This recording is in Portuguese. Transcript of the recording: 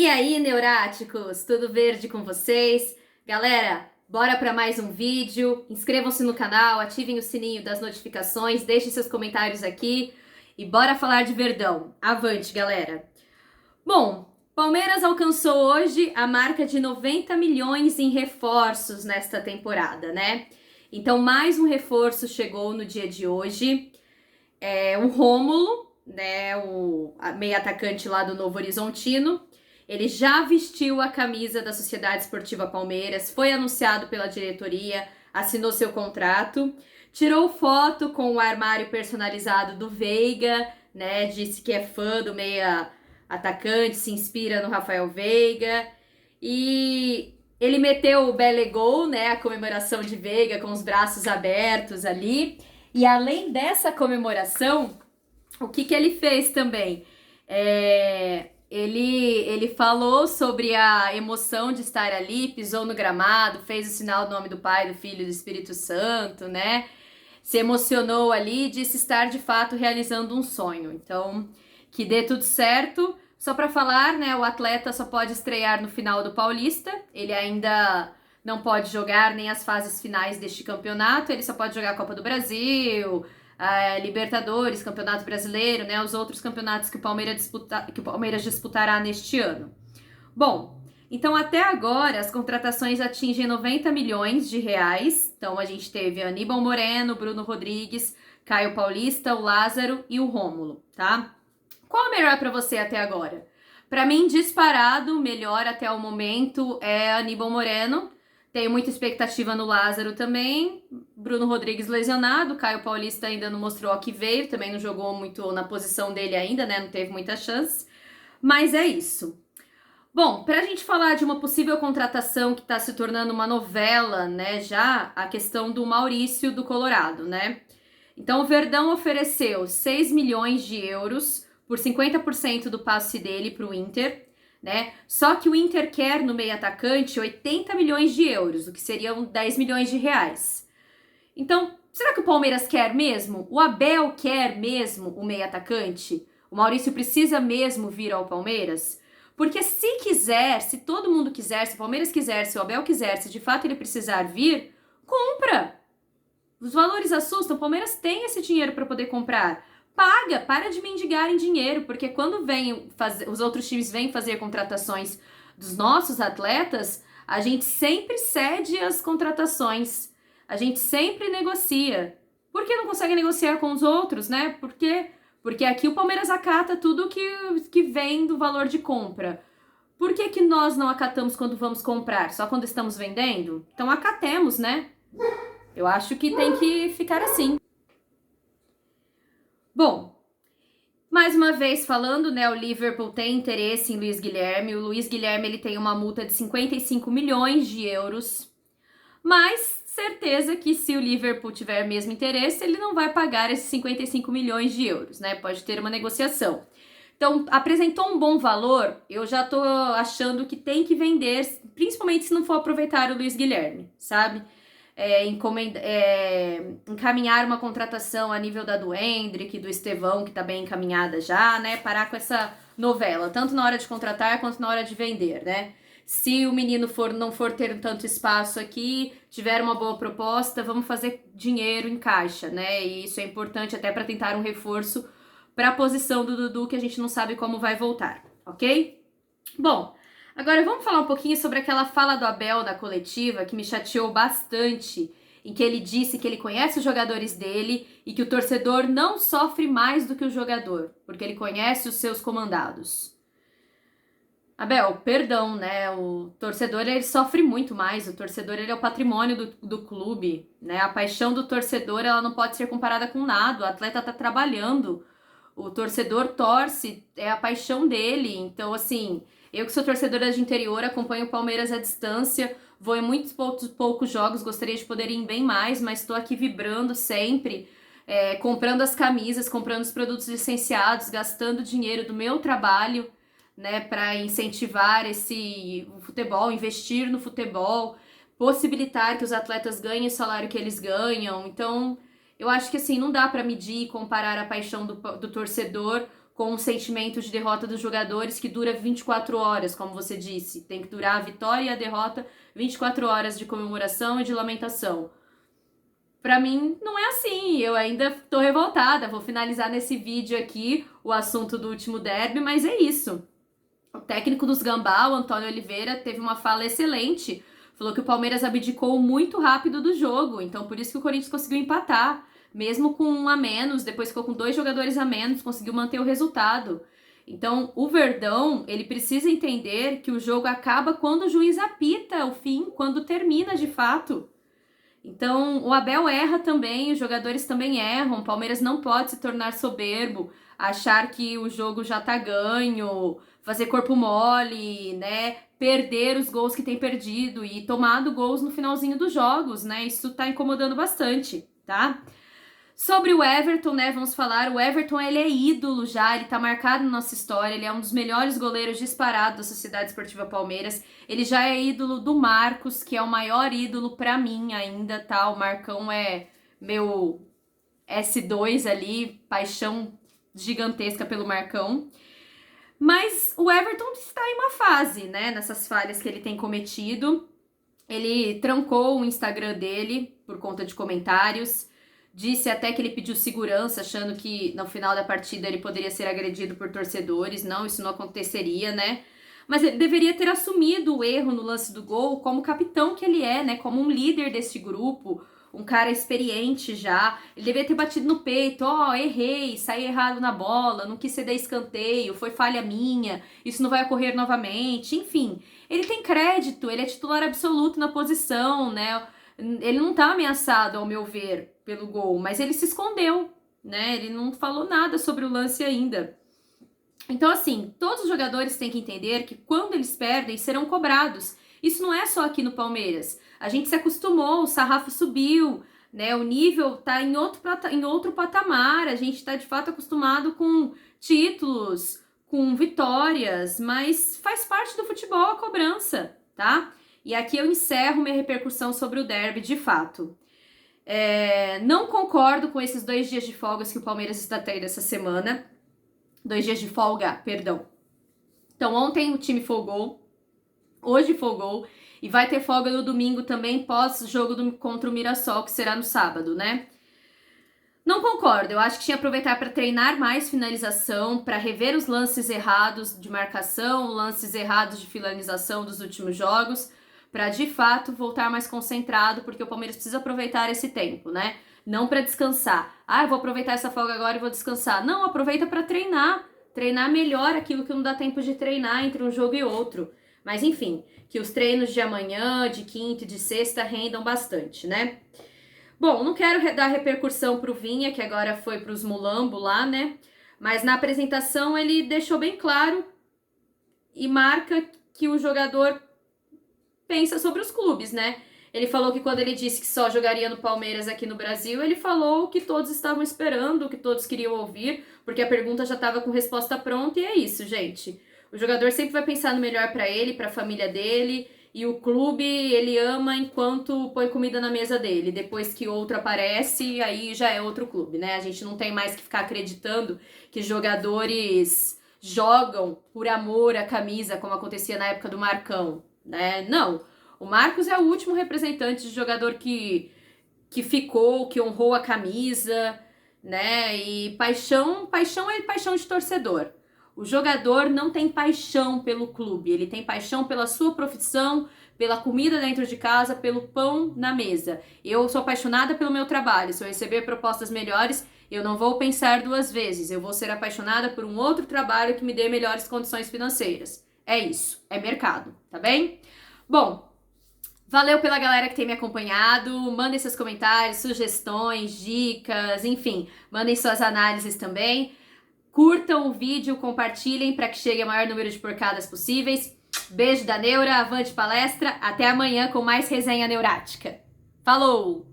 E aí, neuráticos, tudo verde com vocês? Galera, bora para mais um vídeo. Inscrevam-se no canal, ativem o sininho das notificações, deixem seus comentários aqui e bora falar de Verdão. Avante, galera! Bom, Palmeiras alcançou hoje a marca de 90 milhões em reforços nesta temporada, né? Então, mais um reforço chegou no dia de hoje. O Rômulo, né, o meio atacante lá do Novo Horizontino. Ele já vestiu a camisa da Sociedade Esportiva Palmeiras, foi anunciado pela diretoria, assinou seu contrato, tirou foto com o armário personalizado do Veiga, né? Disse que é fã do meia atacante, se inspira no Rafael Veiga. E ele meteu o Bele Gol, né? A comemoração de Veiga com os braços abertos ali. E além dessa comemoração, o que ele fez também? Ele falou sobre a emoção de estar ali, pisou no gramado, fez o sinal do nome do Pai, do Filho e do Espírito Santo, né? Se emocionou ali e disse estar de fato realizando um sonho. Então, que dê tudo certo. Só para falar, né? O atleta só pode estrear no final do Paulista. Ele ainda não pode jogar nem as fases finais deste campeonato. Ele só pode jogar a Copa do Brasil, Libertadores, Campeonato Brasileiro, né? Os outros campeonatos que o Palmeiras disputará neste ano. Bom, então até agora as contratações atingem 90 milhões de reais. Então a gente teve Aníbal Moreno, Bruno Rodrigues, Caio Paulista, o Lázaro e o Rômulo, tá? Qual é o melhor para você até agora? Para mim, disparado, melhor até o momento é Aníbal Moreno. Tenho muita expectativa no Lázaro também. Bruno Rodrigues lesionado. Caio Paulista ainda não mostrou o que veio. Também não jogou muito na posição dele ainda, né? Não teve muita chance. Mas é isso. Bom, para a gente falar de uma possível contratação que está se tornando uma novela, né? Já a questão do Maurício do Colorado, né? Então o Verdão ofereceu 6 milhões de euros por 50% do passe dele para o Inter, né? Só que o Inter quer no meio atacante 80 milhões de euros, o que seriam 10 milhões de reais. Então, será que o Palmeiras quer mesmo? O Abel quer mesmo o meio atacante? O Maurício precisa mesmo vir ao Palmeiras? Porque se quiser, se todo mundo quiser, se o Palmeiras quiser, se o Abel quiser, se de fato ele precisar vir, compra! Os valores assustam, o Palmeiras tem esse dinheiro para poder comprar. Paga, para de mendigar em dinheiro, porque quando os outros times vêm fazer contratações dos nossos atletas, a gente sempre cede as contratações, a gente sempre negocia. Por que não consegue negociar com os outros, né? Porque aqui o Palmeiras acata tudo que vem do valor de compra. Por que nós não acatamos quando vamos comprar? Só quando estamos vendendo? Então acatemos, né? Eu acho que tem que ficar assim. Bom, mais uma vez falando, né, o Liverpool tem interesse em Luiz Guilherme. O Luiz Guilherme ele tem uma multa de 55 milhões de euros, mas certeza que se o Liverpool tiver mesmo interesse, ele não vai pagar esses 55 milhões de euros, né? Pode ter uma negociação. Então, apresentou um bom valor, eu já tô achando que tem que vender, principalmente se não for aproveitar o Luiz Guilherme, sabe? Encaminhar uma contratação a nível da do Endrick, do Estevão, que tá bem encaminhada já, né? Parar com essa novela, tanto na hora de contratar quanto na hora de vender, né? Se o menino não for ter tanto espaço aqui, tiver uma boa proposta, vamos fazer dinheiro em caixa, né? E isso é importante até para tentar um reforço para a posição do Dudu, que a gente não sabe como vai voltar, ok? Bom, agora vamos falar um pouquinho sobre aquela fala do Abel na coletiva que me chateou bastante, em que ele disse que ele conhece os jogadores dele e que o torcedor não sofre mais do que o jogador, porque ele conhece os seus comandados. Abel, perdão, né? O torcedor ele sofre muito mais. O torcedor ele é o patrimônio do clube, né? A paixão do torcedor ela não pode ser comparada com nada. O atleta tá trabalhando, o torcedor torce, é a paixão dele. Então, assim, eu que sou torcedora de interior, acompanho o Palmeiras à distância, vou em muitos poucos jogos, gostaria de poder ir em bem mais, mas estou aqui vibrando sempre, comprando as camisas, comprando os produtos licenciados, gastando dinheiro do meu trabalho, né, para incentivar o futebol, investir no futebol, possibilitar que os atletas ganhem o salário que eles ganham. Então, eu acho que assim, não dá para medir e comparar a paixão do torcedor com um sentimento de derrota dos jogadores que dura 24 horas, como você disse. Tem que durar a vitória e a derrota, 24 horas de comemoração e de lamentação. Pra mim, não é assim, eu ainda tô revoltada. Vou finalizar nesse vídeo aqui o assunto do último derby, mas é isso. O técnico dos Gambá, o Antônio Oliveira, teve uma fala excelente. Falou que o Palmeiras abdicou muito rápido do jogo, então por isso que o Corinthians conseguiu empatar. Mesmo com um a menos, depois ficou com 2 jogadores a menos, conseguiu manter o resultado. Então, o Verdão, ele precisa entender que o jogo acaba quando o juiz apita o fim, quando termina de fato. Então, o Abel erra também, os jogadores também erram. O Palmeiras não pode se tornar soberbo, achar que o jogo já tá ganho, fazer corpo mole, né? Perder os gols que tem perdido e tomado gols no finalzinho dos jogos, né? Isso tá incomodando bastante, tá? Sobre o Everton, né, vamos falar, o Everton, ele é ídolo já, ele tá marcado na nossa história, ele é um dos melhores goleiros disparados da Sociedade Esportiva Palmeiras, ele já é ídolo do Marcos, que é o maior ídolo pra mim ainda, tá, o Marcão é meu S2 ali, paixão gigantesca pelo Marcão, mas o Everton está em uma fase, né, nessas falhas que ele tem cometido, ele trancou o Instagram dele por conta de comentários. Disse até que ele pediu segurança, achando que no final da partida ele poderia ser agredido por torcedores. Não, isso não aconteceria, né? Mas ele deveria ter assumido o erro no lance do gol como capitão que ele é, né? Como um líder desse grupo, um cara experiente já. Ele deveria ter batido no peito, errei, saí errado na bola, não quis ceder escanteio, foi falha minha, isso não vai ocorrer novamente. Enfim, ele tem crédito, ele é titular absoluto na posição, né? Ele não tá ameaçado, ao meu ver, pelo gol, mas ele se escondeu, né? Ele não falou nada sobre o lance ainda. Então, assim, todos os jogadores têm que entender que quando eles perdem, serão cobrados. Isso não é só aqui no Palmeiras. A gente se acostumou, o sarrafo subiu, né? O nível tá em outro patamar. A gente tá, de fato, acostumado com títulos, com vitórias, mas faz parte do futebol a cobrança, tá? E aqui eu encerro minha repercussão sobre o derby, de fato. Não concordo com esses 2 dias de folgas que o Palmeiras está tendo essa semana. 2 dias de folga, perdão. Então, ontem o time folgou, hoje folgou, e vai ter folga no domingo também, pós-jogo contra o Mirassol, que será no sábado, né? Não concordo, eu acho que tinha que aproveitar para treinar mais finalização, para rever os lances errados de marcação, lances errados de finalização dos últimos jogos, para de fato voltar mais concentrado, porque o Palmeiras precisa aproveitar esse tempo, né? Não para descansar. Eu vou aproveitar essa folga agora e vou descansar. Não, aproveita para treinar. Treinar melhor aquilo que não dá tempo de treinar entre um jogo e outro. Mas enfim, que os treinos de amanhã, de quinta e de sexta rendam bastante, né? Bom, não quero dar repercussão pro Vinha, que agora foi pros Mulambo lá, né? Mas na apresentação ele deixou bem claro e marca que o jogador pensa sobre os clubes, né? Ele falou que quando ele disse que só jogaria no Palmeiras aqui no Brasil, ele falou o que todos estavam esperando, o que todos queriam ouvir, porque a pergunta já estava com resposta pronta e é isso, gente. O jogador sempre vai pensar no melhor para ele, para a família dele, e o clube ele ama enquanto põe comida na mesa dele. Depois que outro aparece, aí já é outro clube, né? A gente não tem mais que ficar acreditando que jogadores jogam por amor à camisa, como acontecia na época do Marcão, né? Não. O Marcos é o último representante de jogador que ficou, que honrou a camisa, né? E paixão é paixão de torcedor. O jogador não tem paixão pelo clube, ele tem paixão pela sua profissão, pela comida dentro de casa, pelo pão na mesa. Eu sou apaixonada pelo meu trabalho, se eu receber propostas melhores, eu não vou pensar 2 vezes, eu vou ser apaixonada por um outro trabalho que me dê melhores condições financeiras. É isso, é mercado, tá bem? Bom, valeu pela galera que tem me acompanhado, mandem seus comentários, sugestões, dicas, enfim, mandem suas análises também. Curtam o vídeo, compartilhem para que chegue a maior número de porcadas possíveis. Beijo da Neura, avante palestra, até amanhã com mais resenha neurática. Falou!